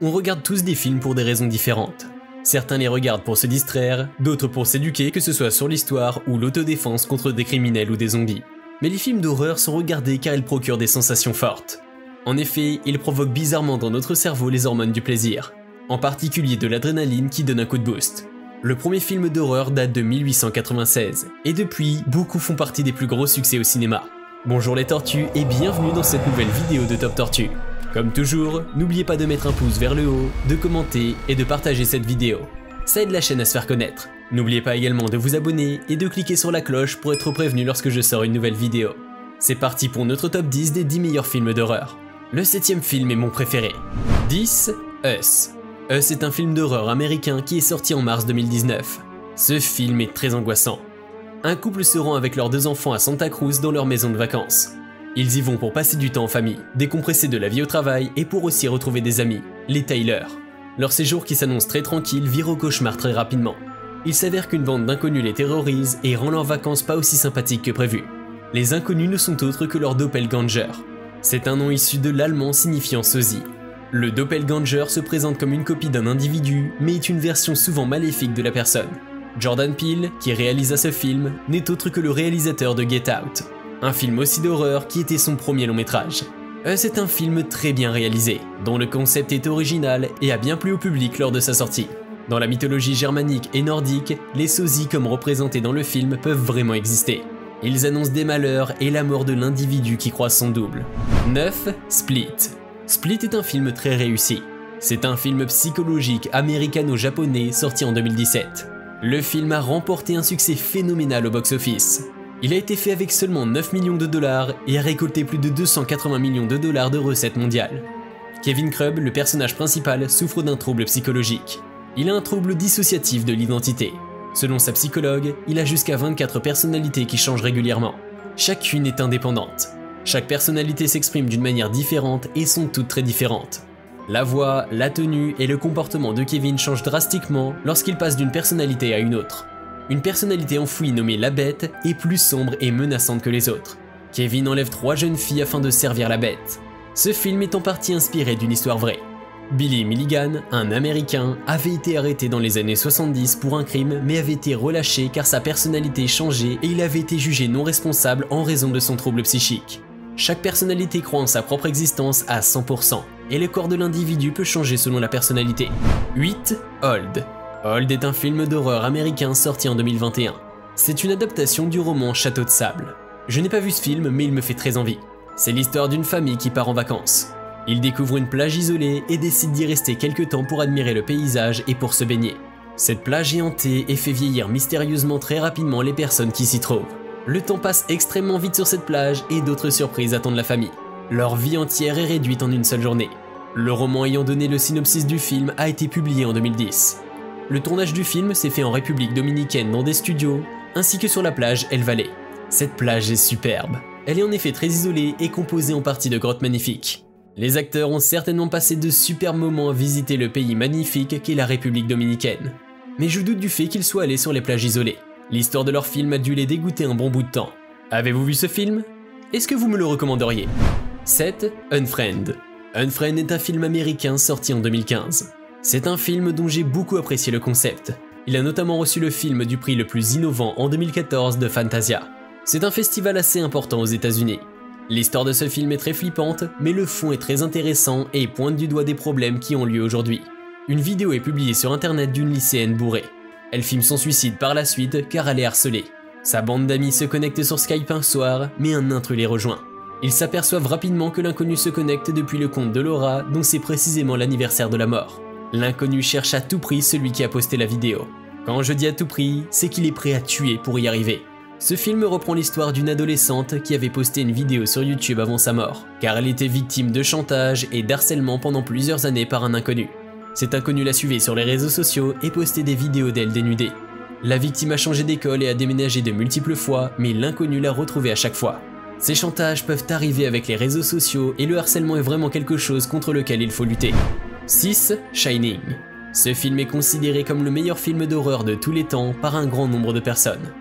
On regarde tous des films pour des raisons différentes. Certains les regardent pour se distraire, d'autres pour s'éduquer, que ce soit sur l'histoire ou l'autodéfense contre des criminels ou des zombies. Mais les films d'horreur sont regardés car ils procurent des sensations fortes. En effet, ils provoquent bizarrement dans notre cerveau les hormones du plaisir, en particulier de l'adrénaline qui donne un coup de boost. Le premier film d'horreur date de 1896, et depuis, beaucoup font partie des plus gros succès au cinéma. Bonjour les tortues et bienvenue dans cette nouvelle vidéo de Top Tortue. Comme toujours, n'oubliez pas de mettre un pouce vers le haut, de commenter et de partager cette vidéo. Ça aide la chaîne à se faire connaître. N'oubliez pas également de vous abonner et de cliquer sur la cloche pour être prévenu lorsque je sors une nouvelle vidéo. C'est parti pour notre top 10 des 10 meilleurs films d'horreur. Le 7ème film est mon préféré. 10. Us. Us est un film d'horreur américain qui est sorti en mars 2019. Ce film est très angoissant. Un couple se rend avec leurs 2 enfants à Santa Cruz dans leur maison de vacances. Ils y vont pour passer du temps en famille, décompresser de la vie au travail et pour aussi retrouver des amis, les Tyler. Leur séjour qui s'annonce très tranquille vire au cauchemar très rapidement. Il s'avère qu'une bande d'inconnus les terrorise et rend leurs vacances pas aussi sympathiques que prévu. Les inconnus ne sont autres que leur doppelganger. C'est un nom issu de l'allemand signifiant sosie. Le doppelganger se présente comme une copie d'un individu, mais est une version souvent maléfique de la personne. Jordan Peele, qui réalisa ce film, n'est autre que le réalisateur de Get Out, un film aussi d'horreur qui était son premier long métrage. C'est un film très bien réalisé, dont le concept est original et a bien plu au public lors de sa sortie. Dans la mythologie germanique et nordique, les sosies comme représentés dans le film peuvent vraiment exister. Ils annoncent des malheurs et la mort de l'individu qui croise son double. 9. Split. Split est un film très réussi. C'est un film psychologique américano-japonais sorti en 2017. Le film a remporté un succès phénoménal au box-office. Il a été fait avec seulement 9 millions de dollars et a récolté plus de 280 millions de dollars de recettes mondiales. Kevin Krubb, le personnage principal, souffre d'un trouble psychologique. Il a un trouble dissociatif de l'identité. Selon sa psychologue, il a jusqu'à 24 personnalités qui changent régulièrement. Chacune est indépendante. Chaque personnalité s'exprime d'une manière différente et sont toutes très différentes. La voix, la tenue et le comportement de Kevin changent drastiquement lorsqu'il passe d'une personnalité à une autre. Une personnalité enfouie nommée la Bête est plus sombre et menaçante que les autres. Kevin enlève 3 jeunes filles afin de servir la Bête. Ce film est en partie inspiré d'une histoire vraie. Billy Milligan, un Américain, avait été arrêté dans les années 70 pour un crime mais avait été relâché car sa personnalité changeait et il avait été jugé non responsable en raison de son trouble psychique. Chaque personnalité croit en sa propre existence à 100% et le corps de l'individu peut changer selon la personnalité. 8. Old. Old est un film d'horreur américain sorti en 2021. C'est une adaptation du roman Château de sable. Je n'ai pas vu ce film mais il me fait très envie. C'est l'histoire d'une famille qui part en vacances. Ils découvrent une plage isolée et décident d'y rester quelques temps pour admirer le paysage et pour se baigner. Cette plage est hantée et fait vieillir mystérieusement très rapidement les personnes qui s'y trouvent. Le temps passe extrêmement vite sur cette plage et d'autres surprises attendent la famille. Leur vie entière est réduite en une seule journée. Le roman ayant donné le synopsis du film a été publié en 2010. Le tournage du film s'est fait en République dominicaine dans des studios, ainsi que sur la plage El Valle. Cette plage est superbe. Elle est en effet très isolée et composée en partie de grottes magnifiques. Les acteurs ont certainement passé de superbes moments à visiter le pays magnifique qu'est la République dominicaine. Mais je doute du fait qu'ils soient allés sur les plages isolées. L'histoire de leur film a dû les dégoûter un bon bout de temps. Avez-vous vu ce film? Est-ce que vous me le recommanderiez? 7. Unfriend. Unfriend est un film américain sorti en 2015. C'est un film dont j'ai beaucoup apprécié le concept. Il a notamment reçu le film du prix le plus innovant en 2014 de Fantasia. C'est un festival assez important aux États-Unis. L'histoire de ce film est très flippante, mais le fond est très intéressant et pointe du doigt des problèmes qui ont lieu aujourd'hui. Une vidéo est publiée sur internet d'une lycéenne bourrée. Elle filme son suicide par la suite car elle est harcelée. Sa bande d'amis se connecte sur Skype un soir, mais un intrus les rejoint. Ils s'aperçoivent rapidement que l'inconnu se connecte depuis le compte de Laura, dont c'est précisément l'anniversaire de la mort. L'inconnu cherche à tout prix celui qui a posté la vidéo. Quand je dis à tout prix, c'est qu'il est prêt à tuer pour y arriver. Ce film reprend l'histoire d'une adolescente qui avait posté une vidéo sur YouTube avant sa mort, car elle était victime de chantage et d'harcèlement pendant plusieurs années par un inconnu. Cet inconnu la suivait sur les réseaux sociaux et postait des vidéos d'elle dénudée. La victime a changé d'école et a déménagé de multiples fois, mais l'inconnu l'a retrouvée à chaque fois. Ces chantages peuvent arriver avec les réseaux sociaux et le harcèlement est vraiment quelque chose contre lequel il faut lutter. 6. Shining. Ce film est considéré comme le meilleur film d'horreur de tous les temps par un grand nombre de personnes.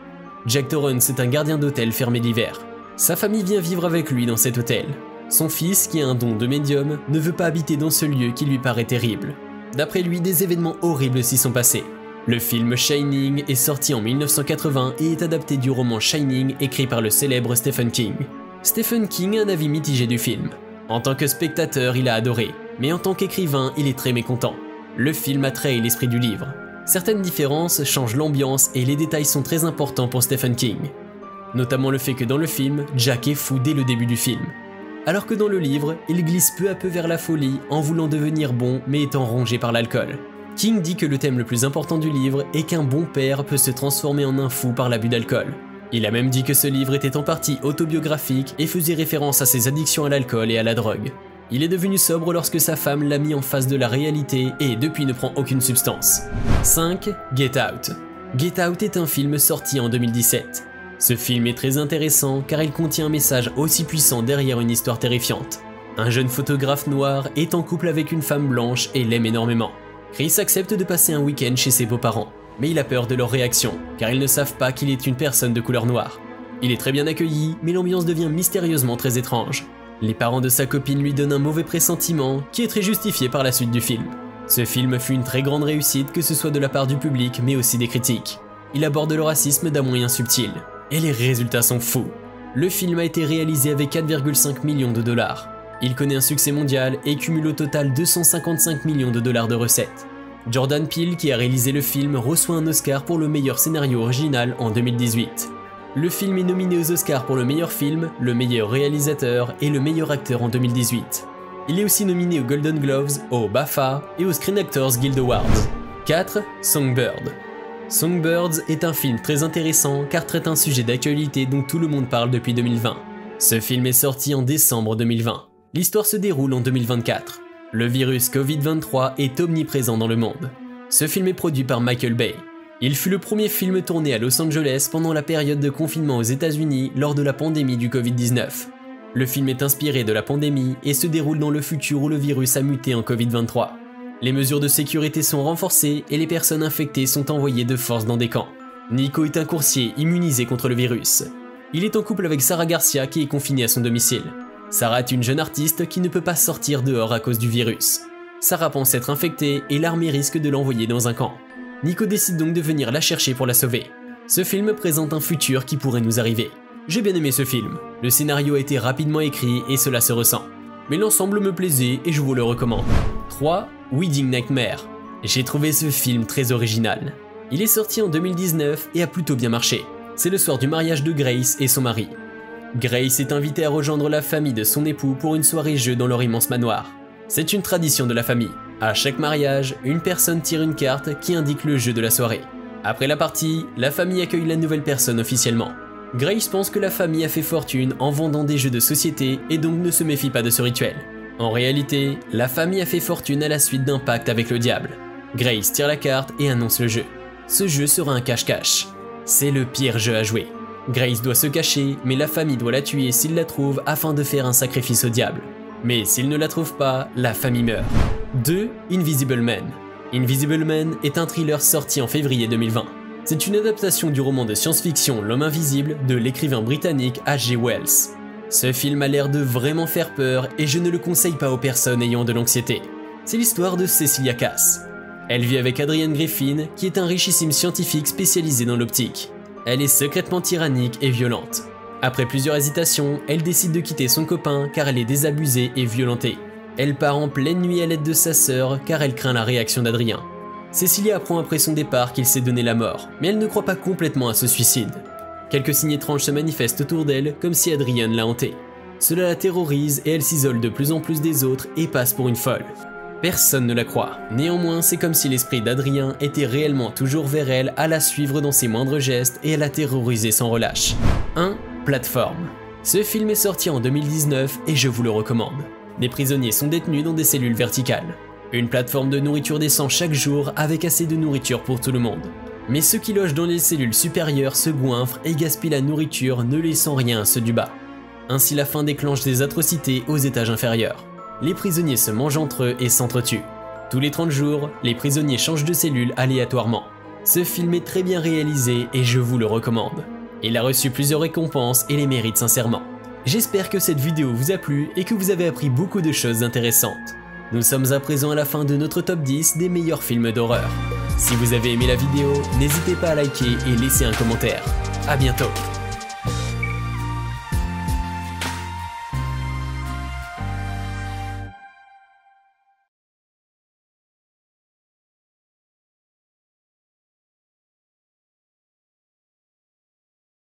Jack Torrance est un gardien d'hôtel fermé l'hiver. Sa famille vient vivre avec lui dans cet hôtel. Son fils, qui a un don de médium, ne veut pas habiter dans ce lieu qui lui paraît terrible. D'après lui, des événements horribles s'y sont passés. Le film Shining est sorti en 1980 et est adapté du roman Shining écrit par le célèbre Stephen King. Stephen King a un avis mitigé du film. En tant que spectateur, il a adoré, mais en tant qu'écrivain, il est très mécontent. Le film a trahi l'esprit du livre. Certaines différences changent l'ambiance et les détails sont très importants pour Stephen King. Notamment le fait que dans le film, Jack est fou dès le début du film. Alors que dans le livre, il glisse peu à peu vers la folie en voulant devenir bon mais étant rongé par l'alcool. King dit que le thème le plus important du livre est qu'un bon père peut se transformer en un fou par l'abus d'alcool. Il a même dit que ce livre était en partie autobiographique et faisait référence à ses addictions à l'alcool et à la drogue. Il est devenu sobre lorsque sa femme l'a mis en face de la réalité et depuis ne prend aucune substance. 5. Get Out. Get Out est un film sorti en 2017. Ce film est très intéressant car il contient un message aussi puissant derrière une histoire terrifiante. Un jeune photographe noir est en couple avec une femme blanche et l'aime énormément. Chris accepte de passer un week-end chez ses beaux-parents, mais il a peur de leur réaction, car ils ne savent pas qu'il est une personne de couleur noire. Il est très bien accueilli, mais l'ambiance devient mystérieusement très étrange. Les parents de sa copine lui donnent un mauvais pressentiment, qui est très justifié par la suite du film. Ce film fut une très grande réussite, que ce soit de la part du public, mais aussi des critiques. Il aborde le racisme d'un moyen subtil, et les résultats sont fous. Le film a été réalisé avec 4,5 millions de dollars. Il connaît un succès mondial et cumule au total 255 millions de dollars de recettes. Jordan Peele, qui a réalisé le film, reçoit un Oscar pour le meilleur scénario original en 2018. Le film est nominé aux Oscars pour le meilleur film, le meilleur réalisateur et le meilleur acteur en 2018. Il est aussi nominé aux Golden Globes, aux BAFTA et aux Screen Actors Guild Awards. 4. Songbird. Songbirds est un film très intéressant car traite un sujet d'actualité dont tout le monde parle depuis 2020. Ce film est sorti en décembre 2020. L'histoire se déroule en 2024. Le virus Covid-23 est omniprésent dans le monde. Ce film est produit par Michael Bay. Il fut le premier film tourné à Los Angeles pendant la période de confinement aux États-Unis lors de la pandémie du Covid-19. Le film est inspiré de la pandémie et se déroule dans le futur où le virus a muté en Covid-23. Les mesures de sécurité sont renforcées et les personnes infectées sont envoyées de force dans des camps. Nico est un coursier immunisé contre le virus. Il est en couple avec Sarah Garcia qui est confinée à son domicile. Sarah est une jeune artiste qui ne peut pas sortir dehors à cause du virus. Sarah pense être infectée et l'armée risque de l'envoyer dans un camp. Nico décide donc de venir la chercher pour la sauver. Ce film présente un futur qui pourrait nous arriver. J'ai bien aimé ce film. Le scénario a été rapidement écrit et cela se ressent. Mais l'ensemble me plaisait et je vous le recommande. 3. Wedding Nightmare. J'ai trouvé ce film très original. Il est sorti en 2019 et a plutôt bien marché. C'est le soir du mariage de Grace et son mari. Grace est invitée à rejoindre la famille de son époux pour une soirée jeu dans leur immense manoir. C'est une tradition de la famille. À chaque mariage, une personne tire une carte qui indique le jeu de la soirée. Après la partie, la famille accueille la nouvelle personne officiellement. Grace pense que la famille a fait fortune en vendant des jeux de société et donc ne se méfie pas de ce rituel. En réalité, la famille a fait fortune à la suite d'un pacte avec le diable. Grace tire la carte et annonce le jeu. Ce jeu sera un cache-cache. C'est le pire jeu à jouer. Grace doit se cacher, mais la famille doit la tuer s'il la trouve afin de faire un sacrifice au diable. Mais s'il ne la trouve pas, la famille meurt. 2. Invisible Man. Invisible Man est un thriller sorti en février 2020. C'est une adaptation du roman de science-fiction L'Homme Invisible de l'écrivain britannique H.G. Wells. Ce film a l'air de vraiment faire peur et je ne le conseille pas aux personnes ayant de l'anxiété. C'est l'histoire de Cecilia Cass. Elle vit avec Adrian Griffin, qui est un richissime scientifique spécialisé dans l'optique. Elle est secrètement tyrannique et violente. Après plusieurs hésitations, elle décide de quitter son copain car elle est désabusée et violentée. Elle part en pleine nuit à l'aide de sa sœur car elle craint la réaction d'Adrien. Cecilia apprend après son départ qu'il s'est donné la mort, mais elle ne croit pas complètement à ce suicide. Quelques signes étranges se manifestent autour d'elle comme si Adrien l'a hantée. Cela la terrorise et elle s'isole de plus en plus des autres et passe pour une folle. Personne ne la croit. Néanmoins, c'est comme si l'esprit d'Adrien était réellement toujours vers elle à la suivre dans ses moindres gestes et à la terroriser sans relâche. 1. Plateforme. Ce film est sorti en 2019 et je vous le recommande. Des prisonniers sont détenus dans des cellules verticales. Une plateforme de nourriture descend chaque jour avec assez de nourriture pour tout le monde. Mais ceux qui logent dans les cellules supérieures se goinfrent et gaspillent la nourriture, ne laissant rien à ceux du bas. Ainsi la faim déclenche des atrocités aux étages inférieurs. Les prisonniers se mangent entre eux et s'entretuent. Tous les 30 jours, les prisonniers changent de cellule aléatoirement. Ce film est très bien réalisé et je vous le recommande. Il a reçu plusieurs récompenses et les mérite sincèrement. J'espère que cette vidéo vous a plu et que vous avez appris beaucoup de choses intéressantes. Nous sommes à présent à la fin de notre top 10 des meilleurs films d'horreur. Si vous avez aimé la vidéo, n'hésitez pas à liker et laisser un commentaire. À bientôt.